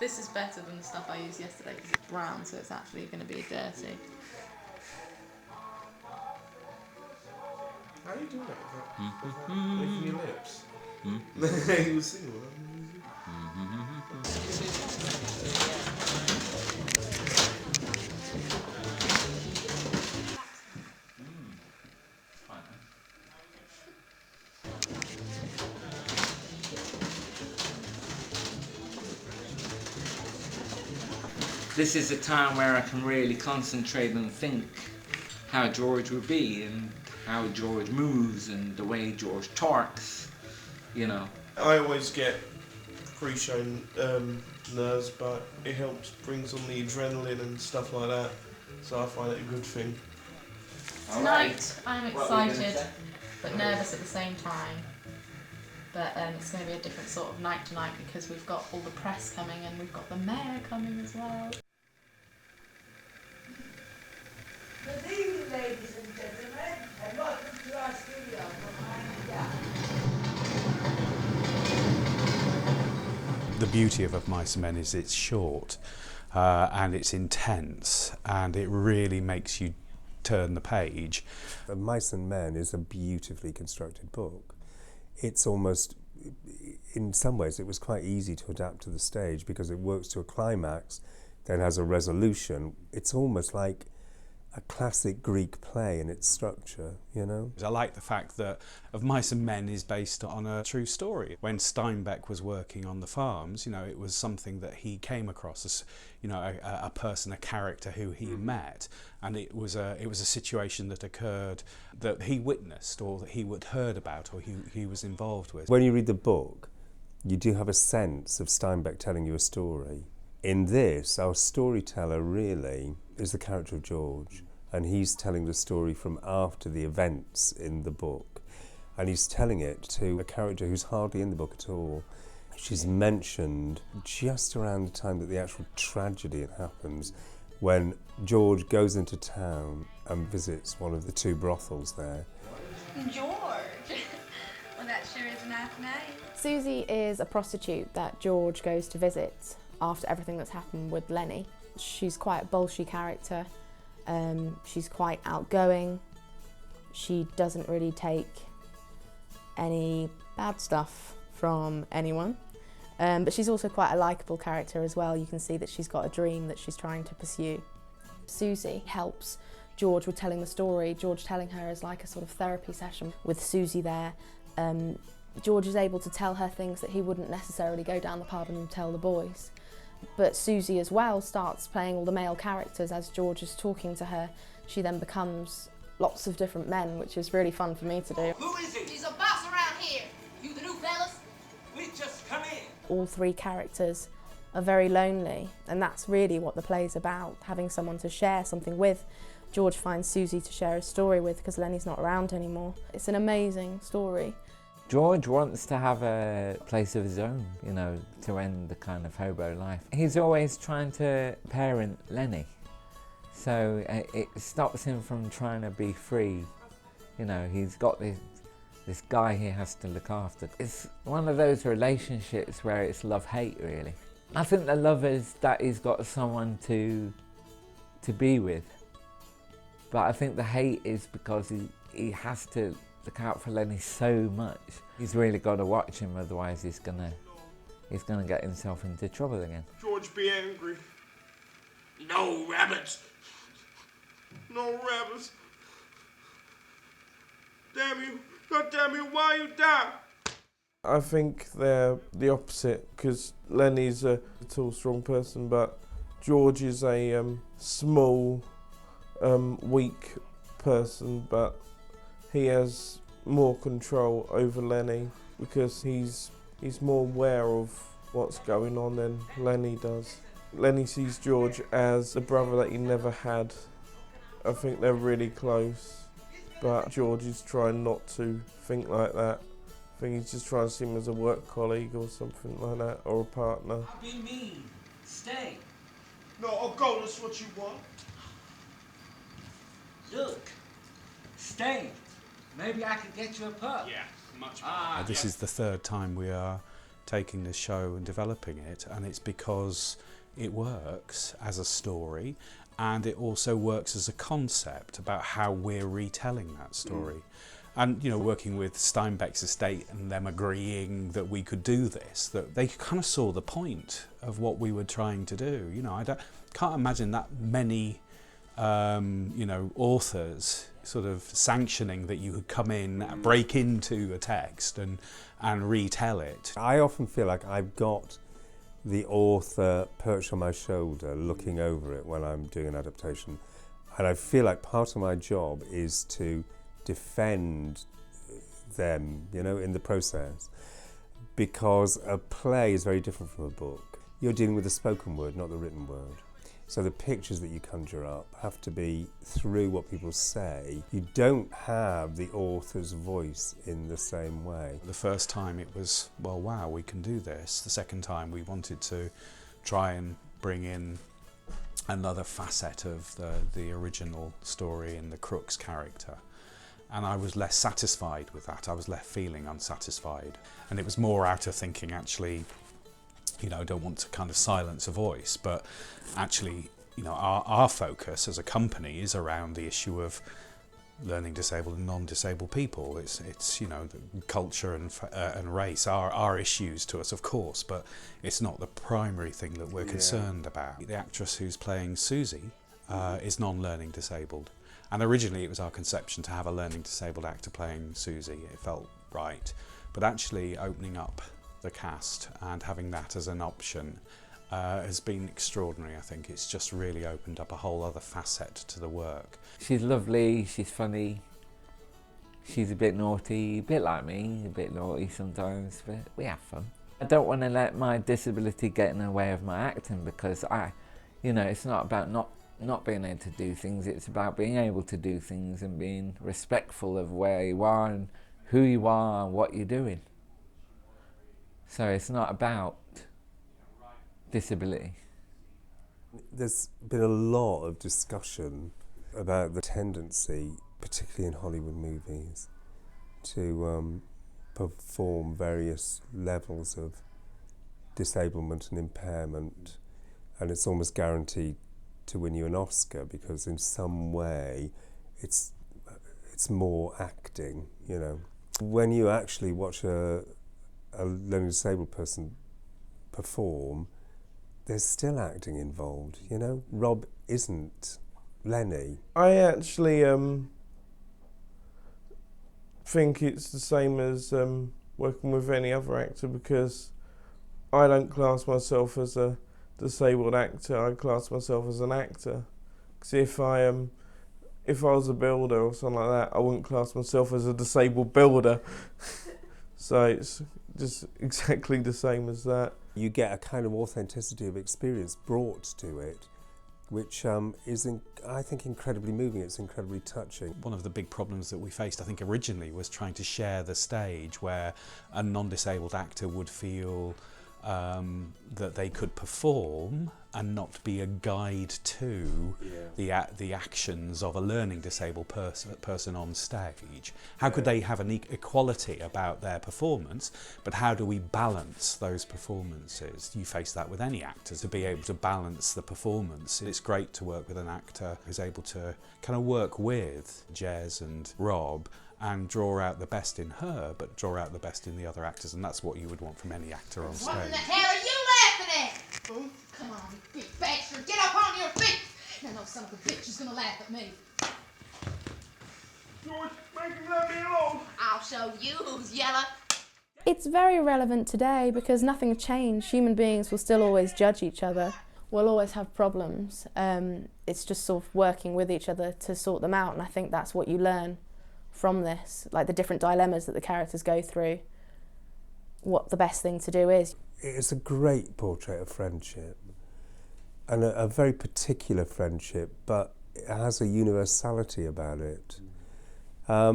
This is better than the stuff I used yesterday because it's brown, so it's actually going to be dirty. How are you doing that without licking your lips? You see what This is a time where I can really concentrate and think how George would be and how George moves and the way George talks, you know. I always get pre-show nerves, but it helps, brings on the adrenaline and stuff like that, so I find it a good thing. Tonight I'm excited but nervous at the same time. But it's going to be a different sort of night tonight because we've got all the press coming and we've got the mayor coming as well. Good evening, ladies and gentlemen, and welcome to our studio from Iron. The beauty of Mice and Men is it's short and it's intense and it really makes you turn the page. Mice and Men is a beautifully constructed book. It's almost, in some ways, it was quite easy to adapt to the stage because it works to a climax, then has a resolution. It's almost like a classic Greek play in its structure, you know? I like the fact that Of Mice and Men is based on a true story. When Steinbeck was working on the farms, you know, it was something that he came across as, you know, a person, a character who he met, and it was a situation that occurred that he witnessed or that he had heard about or he was involved with. When you read the book, you do have a sense of Steinbeck telling you a story. In this, our storyteller really is the character of George, and he's telling the story from after the events in the book, and he's telling it to a character who's hardly in the book at all. She's mentioned just around the time that the actual tragedy happens, when George goes into town and visits one of the two brothels there. George! Well, that sure is a nice name. Susie is a prostitute that George goes to visit after everything that's happened with Lenny. She's quite a bolshy character. She's quite outgoing. She doesn't really take any bad stuff from anyone. But she's also quite a likeable character as well. You can see that she's got a dream that she's trying to pursue. Susie helps George with telling the story. George telling her is like a sort of therapy session with Susie there. George is able to tell her things that he wouldn't necessarily go down the pub and tell the boys. But Susie as well starts playing all the male characters as George is talking to her. She then becomes lots of different men, which is really fun for me to do. Who is it? He's a boss around here. You the new fellas? We just come in. All three characters are very lonely, and that's really what the play's about, having someone to share something with. George finds Susie to share a story with because Lenny's not around anymore. It's an amazing story. George wants to have a place of his own, you know, to end the kind of hobo life. He's always trying to parent Lenny, so it stops him from trying to be free. You know, he's got this guy he has to look after. It's one of those relationships where it's love-hate, really. I think the love is that he's got someone to be with, but I think the hate is because he has to look out for Lenny so much. He's really got to watch him, otherwise he's gonna get himself into trouble again. George, be angry. No rabbits. No rabbits. Damn you. God damn you, why you die? I think they're the opposite, because Lenny's a tall, strong person, but George is a small, weak person, but he has more control over Lenny because he's more aware of what's going on than Lenny does. Lenny sees George as a brother that he never had. I think they're really close, but George is trying not to think like that. I think he's just trying to see him as a work colleague or something like that, or a partner. Be mean. Stay. No, I'll go, that's what you want. Look. Stay. Maybe I could get you a pup. Yeah, much This is the third time we are taking this show and developing it, and it's because it works as a story, and it also works as a concept about how we're retelling that story. And, you know, working with Steinbeck's estate and them agreeing that we could do this, that they kind of saw the point of what we were trying to do. You know, can't imagine that many, you know, authors sort of sanctioning that you could come in, break into a text and retell it. I often feel like I've got the author perched on my shoulder looking over it when I'm doing an adaptation, and I feel like part of my job is to defend them, you know, in the process, because a play is very different from a book. You're dealing with the spoken word, not the written word. So the pictures that you conjure up have to be through what people say. You don't have the author's voice in the same way. The first time it was, well, wow, we can do this. The second time we wanted to try and bring in another facet of the original story and the Crooks character. And I was less satisfied with that. I was left feeling unsatisfied. And it was more out of thinking, actually, you know, I don't want to kind of silence a voice, but actually, you know, our focus as a company is around the issue of learning disabled and non-disabled people. It's you know, culture and race are issues to us, of course, but it's not the primary thing that we're concerned about. The actress who's playing Susie is non-learning disabled. And originally it was our conception to have a learning disabled actor playing Susie. It felt right. But actually opening up the cast and having that as an option has been extraordinary, I think. It's just really opened up a whole other facet to the work. She's lovely, she's funny, she's a bit naughty, a bit like me, a bit naughty sometimes, but we have fun. I don't want to let my disability get in the way of my acting, because you know, it's not about not being able to do things, it's about being able to do things and being respectful of where you are and who you are and what you're doing. So it's not about disability. There's been a lot of discussion about the tendency, particularly in Hollywood movies, to perform various levels of disablement and impairment, and it's almost guaranteed to win you an Oscar, because in some way it's more acting, you know. When you actually watch a learning disabled person perform, there's still acting involved, you know. Rob isn't Lenny. I actually think it's the same as working with any other actor, because I don't class myself as a disabled actor, I class myself as an actor. Because if I was a builder or something like that, I wouldn't class myself as a disabled builder. So it's just exactly the same as that. You get a kind of authenticity of experience brought to it, which is, I think, incredibly moving. It's incredibly touching. One of the big problems that we faced, I think, originally was trying to share the stage where a non-disabled actor would feel that they could perform and not be a guide to the actions of a learning disabled person on stage. How could they have an equality about their performance, but how do we balance those performances? You face that with any actor, to be able to balance the performance. It's great to work with an actor who's able to kind of work with Jez and Rob and draw out the best in her, but draw out the best in the other actors, and that's what you would want from any actor on stage. What in the hell are you laughing at? Oh, come on, you big bastard, get up on your feet! Now no son of a bitch is gonna laugh at me. George, make him let me alone! I'll show you who's yellow. It's very relevant today because nothing has changed. Human beings will still always judge each other. We'll always have problems. It's just sort of working with each other to sort them out, and I think that's what you learn from this, like the different dilemmas that the characters go through, what the best thing to do is. It's a great portrait of friendship, and a very particular friendship, but it has a universality about it. I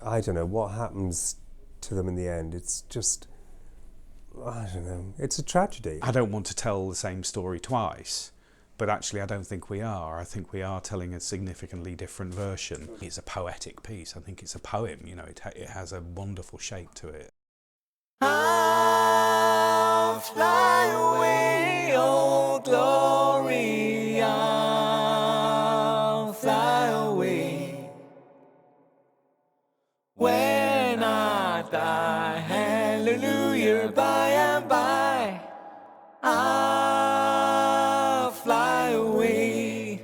don't know what happens to them in the end. It's just, I don't know, it's a tragedy. I don't want to tell the same story twice, but actually I don't think we are. I think we are telling a significantly different version. It's a poetic piece. I think it's a poem, you know, it has a wonderful shape to it. fly away, oh glory, I'll fly away. When I die, hallelujah, by and by, I'll fly away.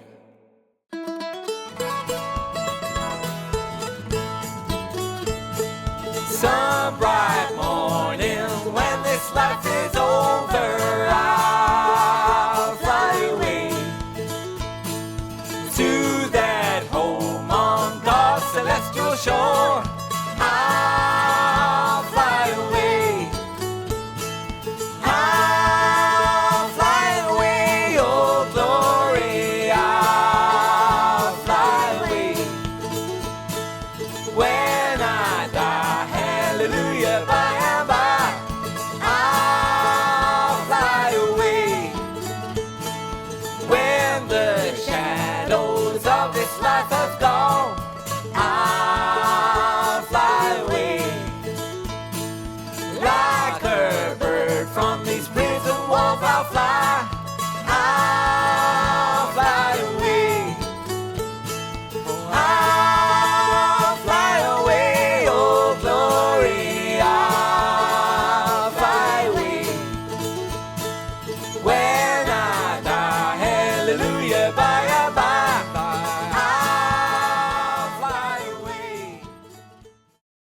Some bright morning when this life is over, I'll fly away to that home on God's celestial shore. I'll fly away. I'll fly away, oh glory, I'll fly away. When I die, hallelujah, by and by, I'll fly away. When the shadows of this life have gone, I'll fly away. Like a bird from these prison walls, I'll fly